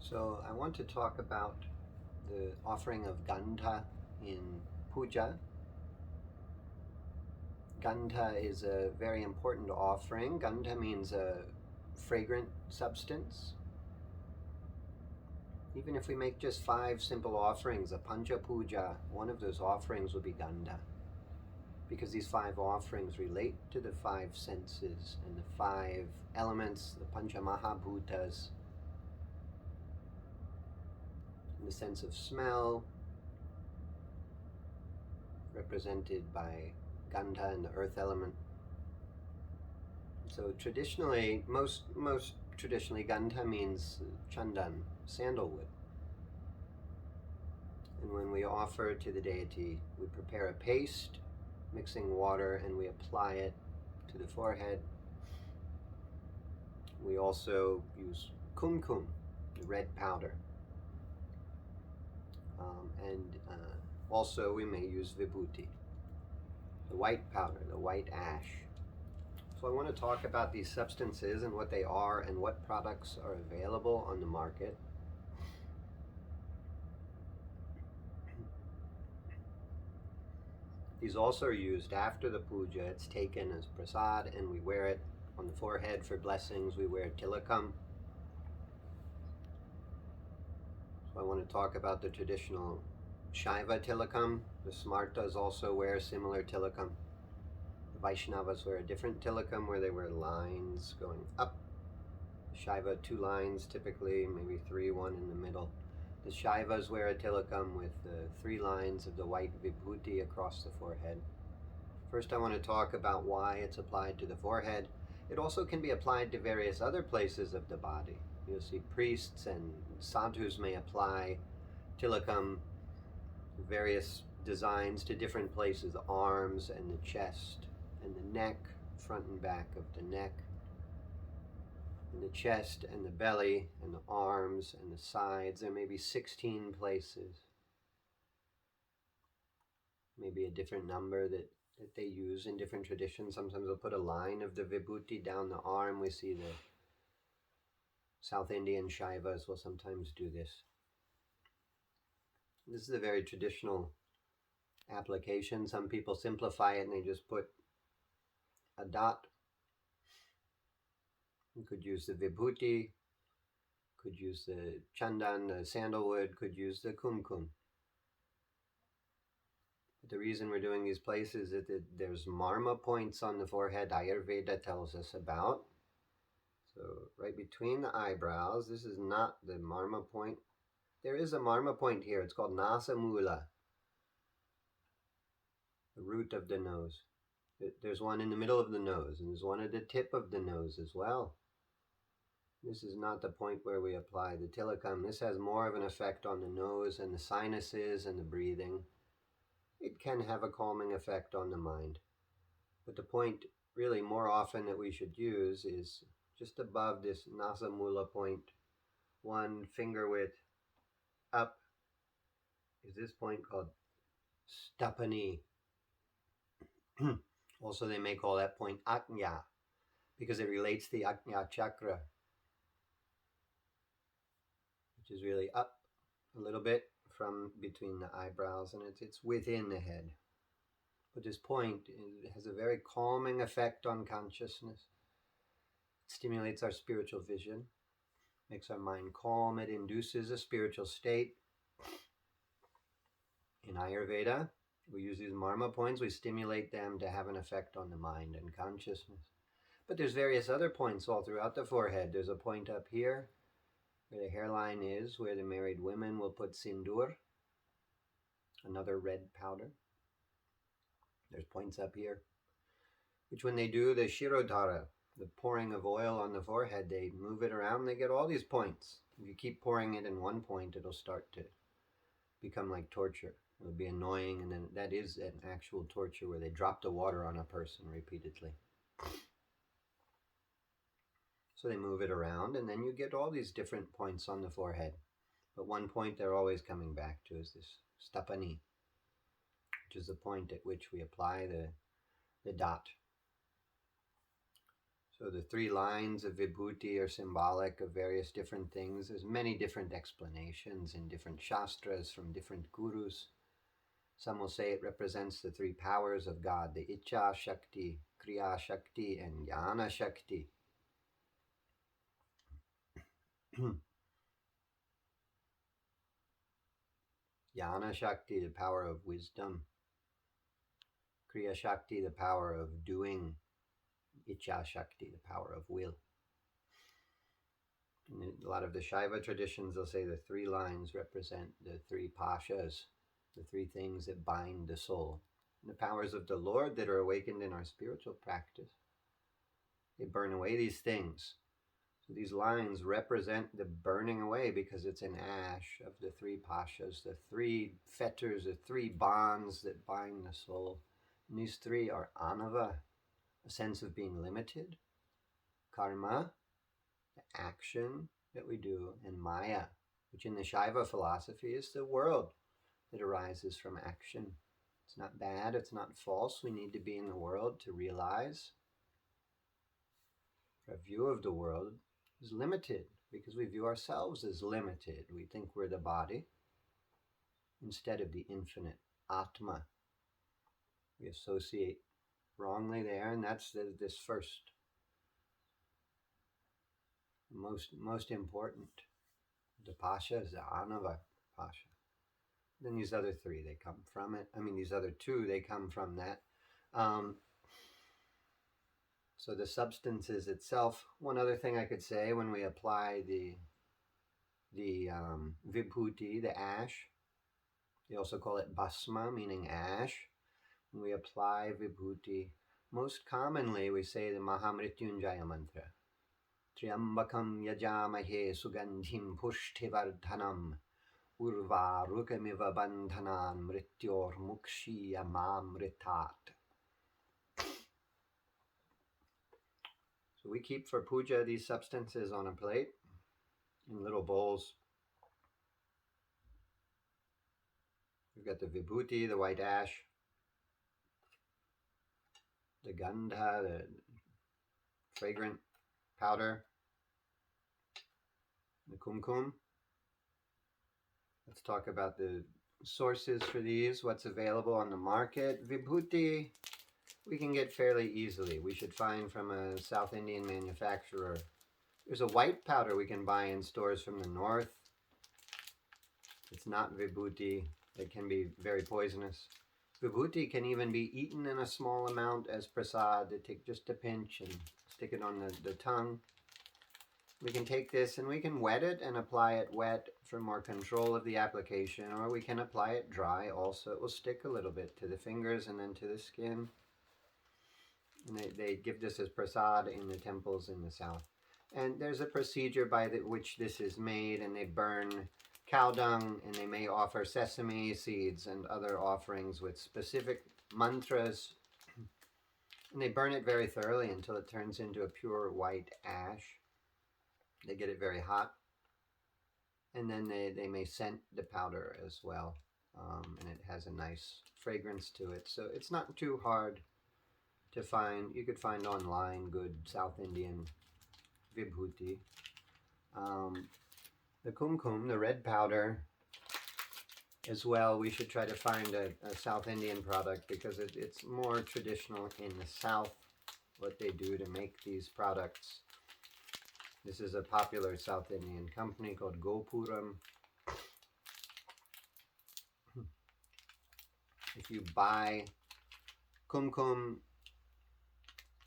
So I want to talk about the offering of gandha in puja. Gandha is a very important offering. Gandha means a fragrant substance. Even if we make just 5 simple offerings, a pancha puja, one of those offerings will be gandha. Because these 5 offerings relate to the 5 senses and the 5 elements, the pancha mahabhutas, in the sense of smell, represented by gandha and the earth element. So traditionally, most traditionally, gandha means Chandan, sandalwood. And when we offer to the deity, we prepare a paste, mixing water, and we apply it to the forehead. We also use Kumkum, the red powder. Also we may use Vibhuti, the white powder, the white ash. So I want to talk about these substances and what they are and what products are available on the market. These also are used after the puja. It's taken as prasad and we wear it on the forehead for blessings. We wear Tilikum. So I want to talk about the traditional Shaiva Tilikum. The Smartas also wear similar Tilikum. The Vaishnavas wear a different Tilikum where they wear lines going up. Shaiva, 2 lines typically, maybe 3, 1 in the middle. The Shaivas wear a Tilikum with 3 lines of the white Vibhuti across the forehead. First I want to talk about why it's applied to the forehead. It also can be applied to various other places of the body. You'll see priests and sadhus may apply Tilikum, various designs to different places, the arms and the chest and the neck, front and back of the neck, and the chest and the belly and the arms and the sides. There may be 16 places, maybe a different number that they use in different traditions. Sometimes they'll put a line of the Vibhuti down the arm. We see the South Indian Shaivas will sometimes do this. This is a very traditional application. Some people simplify it and they just put a dot. You could use the Vibhuti, could use the Chandan, the sandalwood, could use the Kumkum. But the reason we're doing these places is that there's Marma points on the forehead, Ayurveda tells us about. So right between the eyebrows, this is not the Marma point. There is a Marma point here. It's called Nasamula, the root of the nose. There's one in the middle of the nose, and there's one at the tip of the nose as well. This is not the point where we apply the Tilikum. This has more of an effect on the nose and the sinuses and the breathing. It can have a calming effect on the mind. But the point really more often that we should use is just above this Nasamula point, 1 finger width up, is this point called Stapani. Also they may call that point Ajna because it relates to the Ajna chakra, which is really up a little bit from between the eyebrows, and it's within the head. But this point has a very calming effect on consciousness. It stimulates our spiritual vision, makes our mind calm. It induces a spiritual state. In Ayurveda, we use these Marma points. We stimulate them to have an effect on the mind and consciousness. But there's various other points all throughout the forehead. There's a point up here where the hairline is, where the married women will put sindur, another red powder. There's points up here, which when they do the shirodhara, the pouring of oil on the forehead, they move it around, they get all these points. If you keep pouring it in one point, it'll start to become like torture. It'll be annoying, and then that is an actual torture where they drop the water on a person repeatedly. So they move it around, and then you get all these different points on the forehead. But one point they're always coming back to is this stapani, which is the point at which we apply the dot. So the 3 lines of Vibhuti are symbolic of various different things. There's many different explanations in different shastras from different gurus. Some will say it represents the 3 powers of God, the Icha Shakti, Kriya Shakti, and Jnana Shakti. Jnana Shakti, the power of wisdom. Kriya Shakti, the power of doing. Icha Shakti, the power of will. In a lot of the Shaiva traditions, they'll say the 3 lines represent the 3 pashas, the 3 things that bind the soul. And the powers of the Lord that are awakened in our spiritual practice. They burn away these things. So these lines represent the burning away because it's an ash of the 3 pashas, the 3 fetters, the 3 bonds that bind the soul. And these 3 are anava, a sense of being limited, karma, the action that we do, and maya, which in the Shaiva philosophy is the world that arises from action. It's not bad, it's not false. We need to be in the world to realize our view of the world is limited because we view ourselves as limited. We think we're the body instead of the infinite Atma. We associate wrongly there, and that's this first, most important. The pasha is the Anava pasha. Then these other 3, they come from it. These other 2, they come from that. So the substance is itself. One other thing I could say, when we apply the Vibhuti, the ash, they also call it Basma, meaning ash. When we apply Vibhuti, most commonly we say the Mahamrityunjaya mantra. Triambakam yajamahe sugandhim pushtivardhanam urvarukamiva bandhanan mrityor mukshiya mamritat. So we keep for puja these substances on a plate in little bowls. We've got the Vibhuti, the white ash, the gandha, the fragrant powder, the Kumkum. Let's talk about the sources for these, what's available on the market. Vibhuti, we can get fairly easily. We should find from a South Indian manufacturer. There's a white powder we can buy in stores from the north. It's not Vibhuti. It can be very poisonous. Vibhuti can even be eaten in a small amount as prasad. To take just a pinch and stick it on the tongue. We can take this and we can wet it and apply it wet for more control of the application, or we can apply it dry also. It will stick a little bit to the fingers and then to the skin. And they give this as prasad in the temples in the south. And there's a procedure by which this is made, and they burn cow dung, and they may offer sesame seeds and other offerings with specific mantras. And they burn it very thoroughly until it turns into a pure white ash. They get it very hot. And then they may scent the powder as well. And it has a nice fragrance to it. So it's not too hard to find. You could find online good South Indian Vibhuti. The Kumkum, the red powder, as well, we should try to find a South Indian product because it's more traditional in the South, what they do to make these products. This is a popular South Indian company called Gopuram. If you buy Kumkum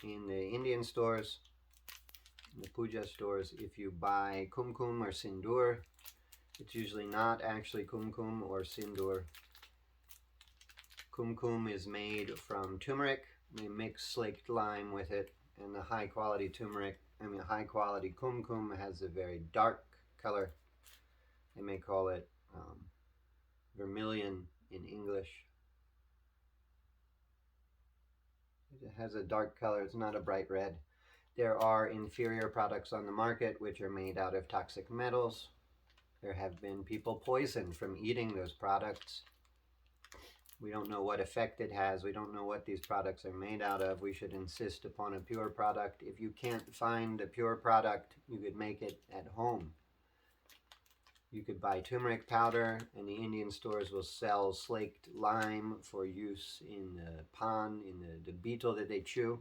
in the Indian stores, in the puja stores, if you buy Kumkum or Sindoor, it's usually not actually Kumkum or Sindoor. Kumkum is made from turmeric. They mix slaked lime with it, and the high quality high quality Kumkum has a very dark color. They may call it vermilion in English. It has a dark color, it's not a bright red. There are inferior products on the market which are made out of toxic metals. There have been people poisoned from eating those products. We don't know what effect it has. We don't know what these products are made out of. We should insist upon a pure product. If you can't find a pure product, you could make it at home. You could buy turmeric powder, and the Indian stores will sell slaked lime for use in the pan, in the beetle that they chew.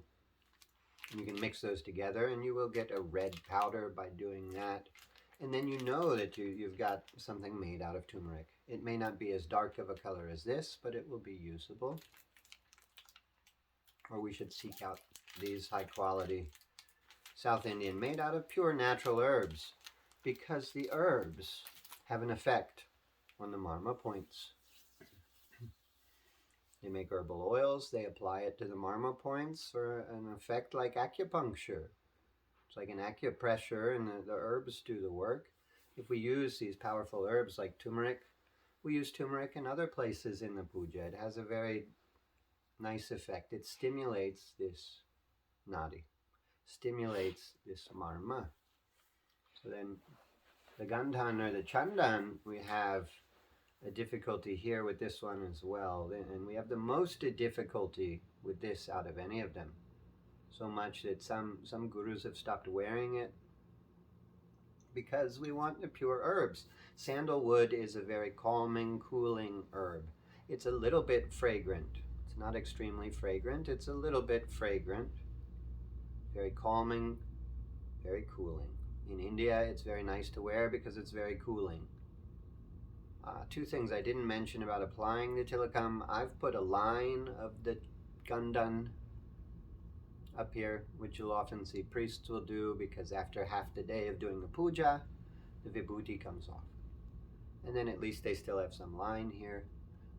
And you can mix those together, and you will get a red powder by doing that. And then you know that you've got something made out of turmeric. It may not be as dark of a color as this, but it will be usable. Or we should seek out these high quality South Indian made out of pure natural herbs, because the herbs have an effect on the Marma points. They make herbal oils, they apply it to the Marma points for an effect like acupuncture. It's like an acupressure, and the herbs do the work. If we use these powerful herbs like turmeric, we use turmeric in other places in the puja. It has a very nice effect. It stimulates this nadi, stimulates this Marma. So then the gandhan or the Chandan, we have a difficulty here with this one as well. And we have the most difficulty with this out of any of them. So much that some gurus have stopped wearing it because we want the pure herbs. Sandalwood is a very calming, cooling herb. It's a little bit fragrant. It's not extremely fragrant. It's a little bit fragrant. Very calming, very cooling. In India, it's very nice to wear because it's very cooling. Two things I didn't mention about applying the Tilikum. I've put a line of the Chandan up here, which you'll often see priests will do, because after half the day of doing the puja, the Vibhuti comes off. And then at least they still have some line here.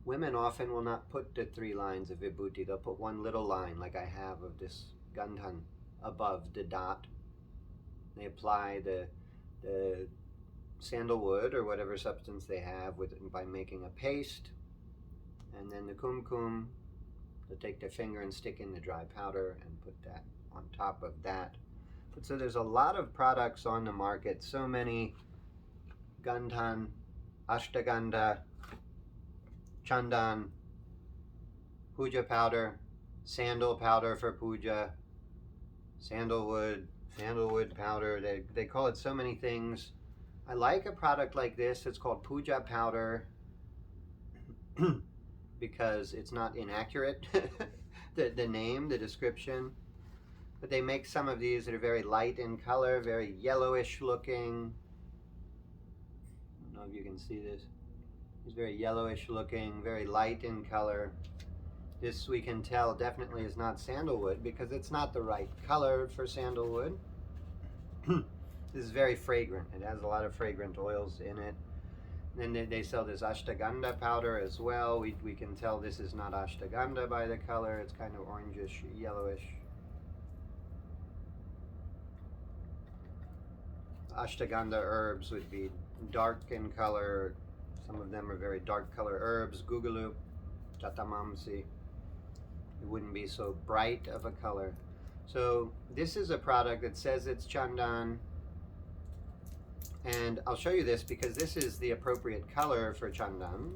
Women often will not put the 3 lines of Vibhuti. They'll put one little line, like I have of this gandhan, above the dot. They apply the sandalwood or whatever substance they have by making a paste, and then the kumkum, they'll take their finger and stick in the dry powder and put that on top of that. But so there's a lot of products on the market, so many: gandhan, ashtagandha, chandan, puja powder, sandal powder for puja, sandalwood powder. They call it so many things. I like a product like this. It's called puja powder because it's not inaccurate, the name, the description. But they make some of these that are very light in color, very yellowish looking. I don't know if you can see this. It's very yellowish looking, very light in color. This, we can tell, definitely is not sandalwood because it's not the right color for sandalwood. This is very fragrant. It has a lot of fragrant oils in it. And then they sell this ashtagandha powder as well. We can tell this is not ashtagandha by the color. It's kind of orangish, yellowish. Ashtagandha herbs would be dark in color. Some of them are very dark color herbs. Gugalu, chatamamsi. It wouldn't be so bright of a color. So this is a product that says it's Chandan. And I'll show you this because this is the appropriate color for Chandan.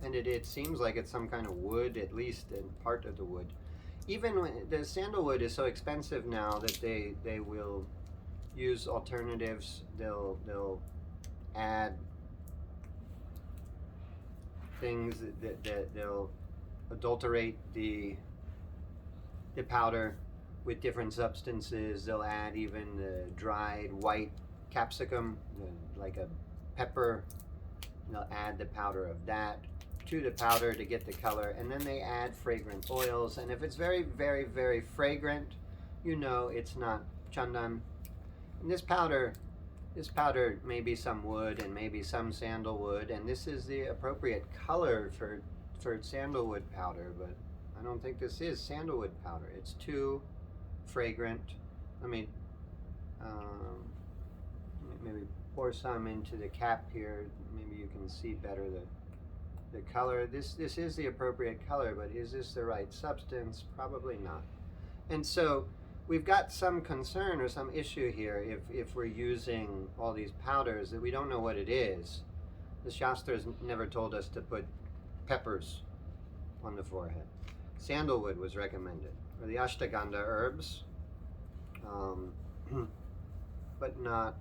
And it seems like it's some kind of wood, at least in part of the wood. Even when the sandalwood is so expensive now that they will use alternatives. They'll add things that they'll adulterate the powder with different substances. They'll add even the dried white capsicum, like a pepper. They'll add the powder of that to the powder to get the color, and then they add fragrant oils. And if it's very, very, very fragrant, you know it's not Chandan. And this powder may be some wood and maybe some sandalwood, and this is the appropriate color for sandalwood powder, but I don't think this is sandalwood powder. It's too fragrant. Let me maybe pour some into the cap here. Maybe you can see better the color. This is the appropriate color, but is this the right substance? Probably not. And so we've got some concern or some issue here if we're using all these powders that we don't know what it is. The Shastras never told us to put peppers on the forehead. Sandalwood was recommended, or the ashtagandha herbs, but not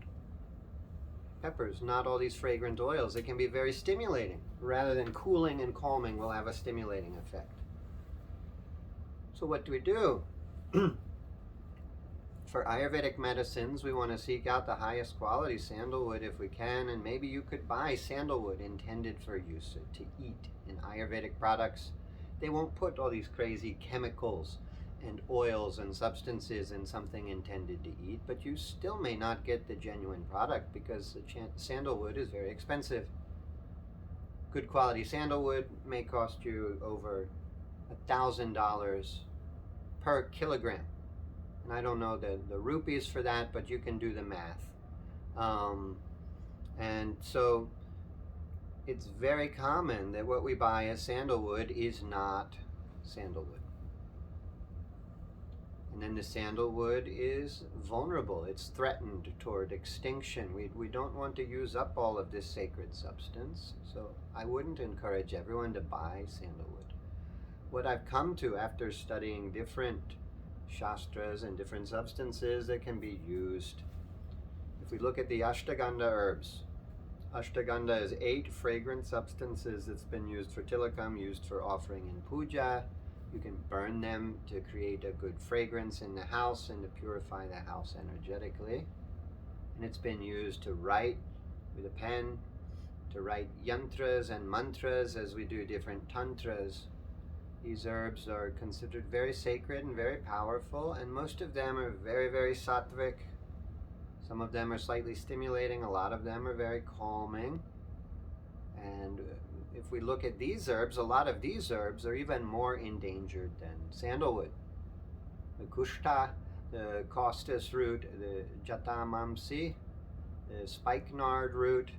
peppers, not all these fragrant oils. It can be very stimulating. Rather than cooling and calming, will have a stimulating effect. So what do we do? For Ayurvedic medicines, we want to seek out the highest quality sandalwood if we can, and maybe you could buy sandalwood intended for use to eat. In Ayurvedic products, they won't put all these crazy chemicals and oils and substances in something intended to eat, but you still may not get the genuine product because the sandalwood is very expensive. Good quality sandalwood may cost you over $1,000 per kilogram. And I don't know the rupees for that, but you can do the math. And so it's very common that what we buy as sandalwood is not sandalwood. And then the sandalwood is vulnerable. It's threatened toward extinction. We don't want to use up all of this sacred substance. So I wouldn't encourage everyone to buy sandalwood. What I've come to after studying different shastras and different substances that can be used. If we look at the ashtagandha herbs, ashtagandha is 8 fragrant substances that's been used for Tilikum, used for offering in puja. You can burn them to create a good fragrance in the house and to purify the house energetically. And it's been used to write with a pen, to write yantras and mantras as we do different tantras. These herbs are considered very sacred and very powerful, and most of them are very, very sattvic. Some of them are slightly stimulating, a lot of them are very calming. And if we look at these herbs, a lot of these herbs are even more endangered than sandalwood. The kushta, the costus root, the jatamamsi, the spikenard root,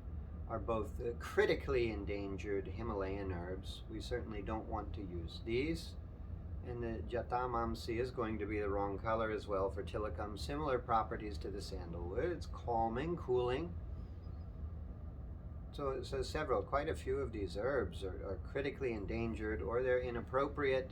are both critically endangered Himalayan herbs. We certainly don't want to use these. And the jatamamsi is going to be the wrong color as well for Tilikum. Similar properties to the sandalwood. It's calming, cooling. So quite a few of these herbs are critically endangered, or they're inappropriate.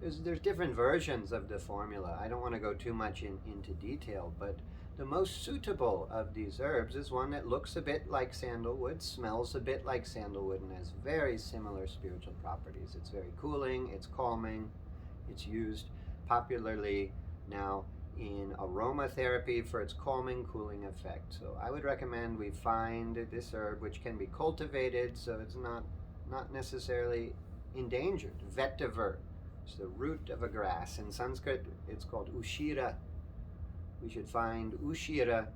There's different versions of the formula. I don't want to go too much into detail, but the most suitable of these herbs is one that looks a bit like sandalwood, smells a bit like sandalwood, and has very similar spiritual properties. It's very cooling, it's calming, it's used popularly now in aromatherapy for its calming, cooling effect. So I would recommend we find this herb, which can be cultivated, so it's not necessarily endangered. Vetiver, it's the root of a grass. In Sanskrit, it's called ushira. We should find ushira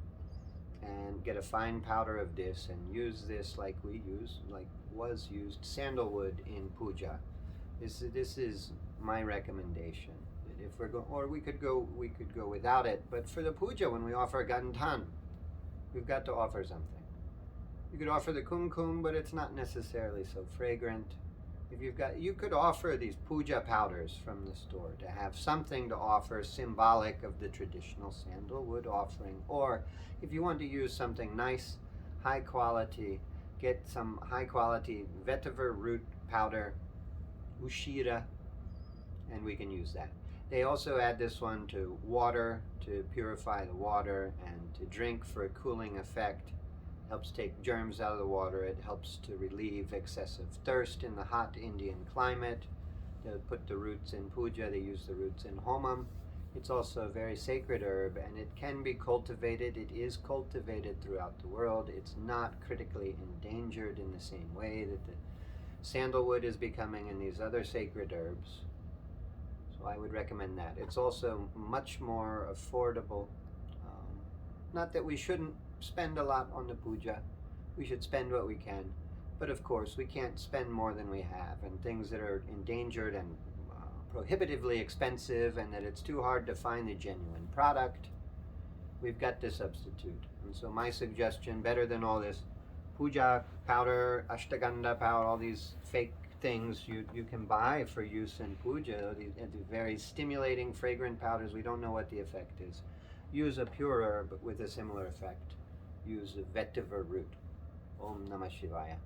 and get a fine powder of this and use this like was used sandalwood in puja. This is my recommendation. If we're going, or we could go without it. But for the puja, when we offer gandhan, we've got to offer something. You could offer the kumkum, but it's not necessarily so fragrant. You could offer these puja powders from the store to have something to offer symbolic of the traditional sandalwood offering. Or if you want to use something nice, high quality, get some high quality vetiver root powder, ushira, and we can use that. They also add this one to water to purify the water and to drink for a cooling effect. Helps take germs out of the water. It helps to relieve excessive thirst in the hot Indian climate. They put the roots in puja. They use the roots in homam. It's also a very sacred herb, and it can be cultivated. It is cultivated throughout the world. It's not critically endangered in the same way that the sandalwood is becoming in these other sacred herbs. So I would recommend that. It's also much more affordable. Not that we shouldn't spend a lot on the puja. We should spend what we can. But of course, we can't spend more than we have. And things that are endangered and prohibitively expensive, and that it's too hard to find the genuine product, we've got to substitute. And so my suggestion, better than all this puja powder, ashtagandha powder, all these fake things you can buy for use in puja, these very stimulating, fragrant powders, we don't know what the effect is. Use a pure herb with a similar effect. Use a vetiver root. Om Namah Shivaya.